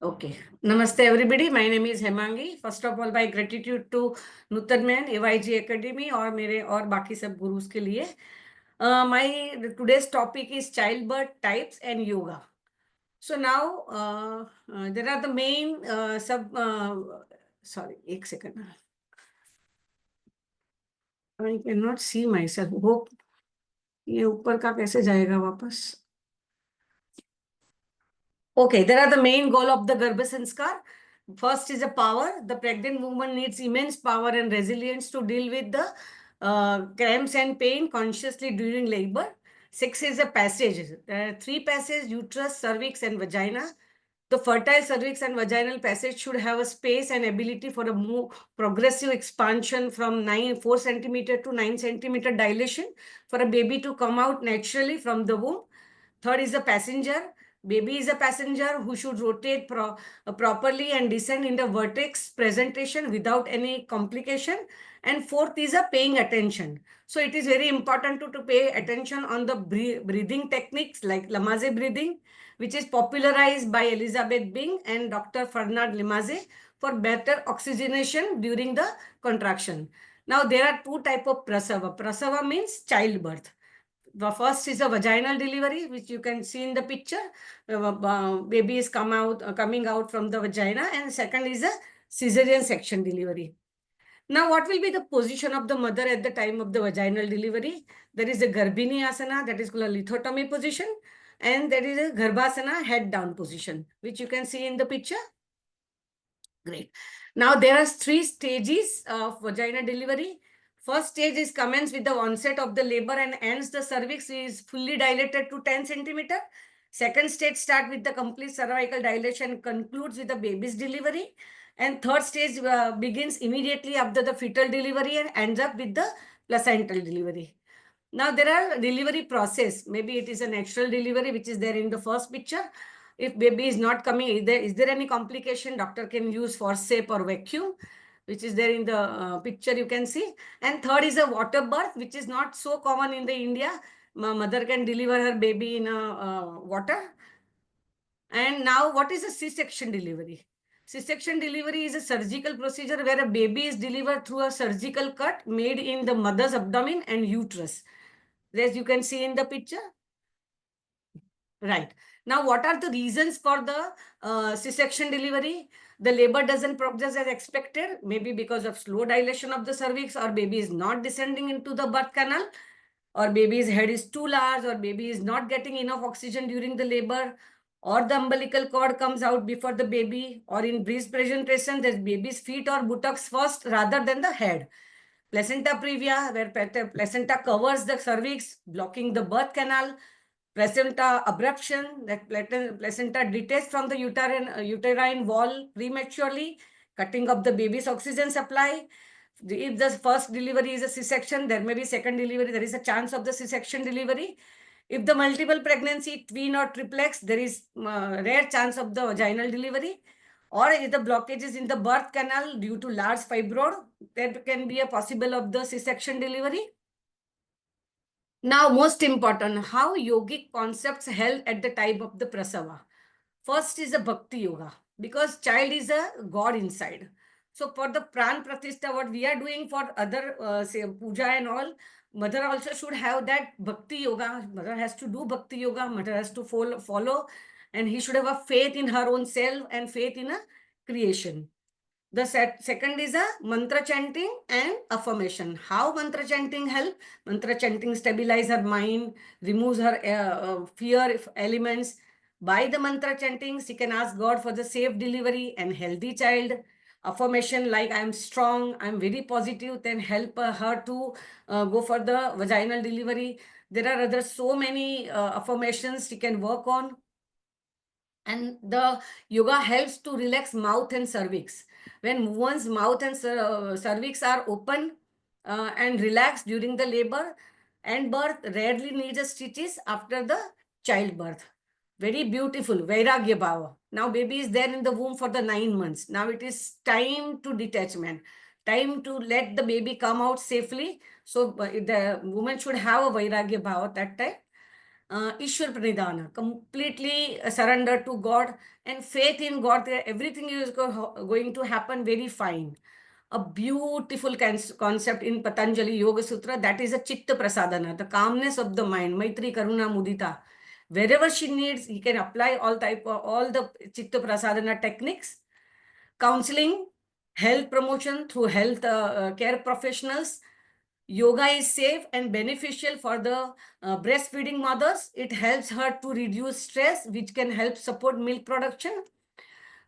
Okay. Namaste, everybody. My name is Hemangi. First of all, my gratitude to Nutan Man, AYG Academy और मेरे और बाकी सब गुरुज के लिए. My today's topic is childbirth types and yoga. So now there are the main sorry, एक second. I cannot see myself. Hope ये ऊपर का कैसे जाएगा वापस? Okay, there are the main goal of the Garbha Sanskar. First is the power. The pregnant woman needs immense power and resilience to deal with the cramps and pain consciously during labor. Six is the passage. There are three passages: uterus, cervix, and vagina. The fertile cervix and vaginal passage should have a space and ability for a more progressive expansion from 4 centimeter to 9 centimeter dilation for a baby to come out naturally from the womb. Third is the passenger. Baby is a passenger who should rotate properly and descend in the vertex presentation without any complication. And fourth is a paying attention. So it is very important to pay attention on the breathing techniques like Lamaze breathing, which is popularized by Elizabeth Bing and Dr. Fernand Lamaze for better oxygenation during the contraction. Now there are two types of prasava. Prasava means childbirth. The first is a vaginal delivery, which you can see in the picture. Baby is coming out from the vagina, and second is a cesarean section delivery. Now, what will be the position of the mother at the time of the vaginal delivery? There is a Garbhini asana, that is called a lithotomy position, and there is a Garbhasana, head down position, which you can see in the picture. Great. Now, there are three stages of vaginal delivery. First stage is commence with the onset of the labor and ends the cervix is fully dilated to 10 centimeter. Second stage start with the complete cervical dilation, concludes with the baby's delivery. And third stage begins immediately after the fetal delivery and ends up with the placental delivery. Now there are delivery process. Maybe it is a natural delivery, which is there in the first picture. If baby is not coming, is there any complication? Doctor can use forceps or vacuum, which is there in the picture you can see. And third is a water birth, which is not so common in the India. Mother can deliver her baby in water. And now what is a C-section delivery? C-section delivery is a surgical procedure where a baby is delivered through a surgical cut made in the mother's abdomen and uterus. As you can see in the picture. Right. Now, what are the reasons for the C-section delivery? The labor doesn't progress as expected, maybe because of slow dilation of the cervix, or baby is not descending into the birth canal, or baby's head is too large, or baby is not getting enough oxygen during the labor, or the umbilical cord comes out before the baby, or in breast presentation, there's baby's feet or buttocks first rather than the head. Placenta previa, where placenta covers the cervix, blocking the birth canal. Placenta abruption, that placenta detached from the uterine wall prematurely, cutting off the baby's oxygen supply. If the first delivery is a C-section, there may be second delivery. There is a chance of the C-section delivery. If the multiple pregnancy, twin or triplex, there is rare chance of the vaginal delivery. Or if the blockage is in the birth canal due to large fibroid, that can be a possible of the C-section delivery. Now, most important, how yogic concepts help at the time of the prasava. First is the bhakti yoga, because child is a god inside. So for the pran pratishtha, what we are doing for other say puja and all, mother also should have that bhakti yoga. Mother has to do bhakti yoga. Mother has to follow, and he should have a faith in her own self and faith in a creation. The second is a mantra chanting and affirmation. How mantra chanting help? Mantra chanting stabilize her mind, removes her fear elements. By the mantra chanting, she can ask God for the safe delivery and healthy child. Affirmation like I am strong, I am very positive, then help her to go for the vaginal delivery. There are other so many affirmations she can work on. And the yoga helps to relax mouth and cervix. When one's mouth and cervix are open and relaxed during the labor and birth, rarely needs stitches after the childbirth. Very beautiful, Vairagya Bhava. Now baby is there in the womb for the 9 months. Now it is time to detachment, time to let the baby come out safely. So the woman should have a Vairagya Bhava that time. Ishwar Pranidhana, completely surrender to God and faith in God that everything is going to happen very fine. A beautiful concept in Patanjali Yoga Sutra, that is a Chitta Prasadana, the calmness of the mind, Maitri Karuna Mudita. Wherever she needs, he can apply all the Chitta Prasadana techniques, counseling, health promotion through health care professionals. Yoga is safe and beneficial for the breastfeeding mothers. It helps her to reduce stress, which can help support milk production.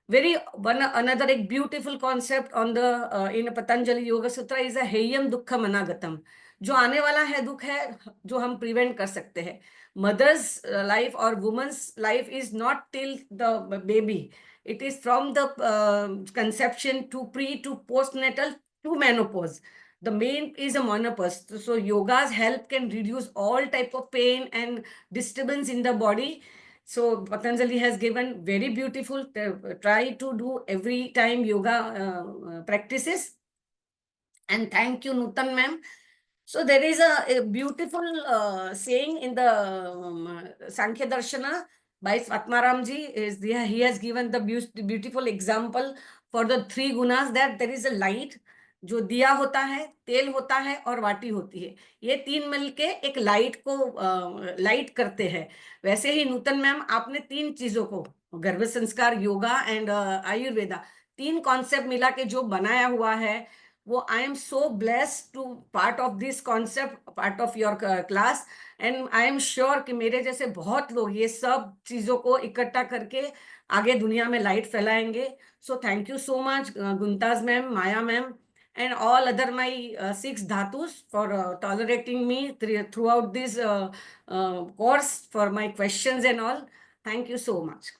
Very one another एक beautiful concept on the in Patanjali Yoga Sutra is a हेयम दुक्खम अनागतम. जो आने वाला है दुख है जो हम prevent कर सकते हैं. Mother's life or woman's life is not till the baby. It is from the conception to pre to postnatal to menopause. The main is a menopause. So yoga's help can reduce all type of pain and disturbance in the body. So Patanjali has given very beautiful, try to do every time yoga practices. And thank you, Nutan ma'am. So there is a beautiful saying in the Sankhya Darshana by Swatmaramji. He has given the beautiful example for the three gunas, that there is a light, जो दिया होता है, तेल होता है और वाटी होती है. ये तीन मिलके एक लाइट को लाइट करते हैं. वैसे ही नूतन मैम आपने तीन चीजों को, गर्भ संस्कार, योगा एंड आयुर्वेदा, तीन कॉन्सेप्ट मिला के जो बनाया हुआ है, वो I am so blessed to part of this concept, part of your class. And I am sure कि मेरे जैसे बहुत लोग ये सब चीजों को इकट्ठा करके आगे दुनिया में लाइट फैलाएंगे. So thank you so much Guntaj ma'am, Maya ma'am, and all other my six dhatus for tolerating me throughout this course for my questions and all. Thank you so much.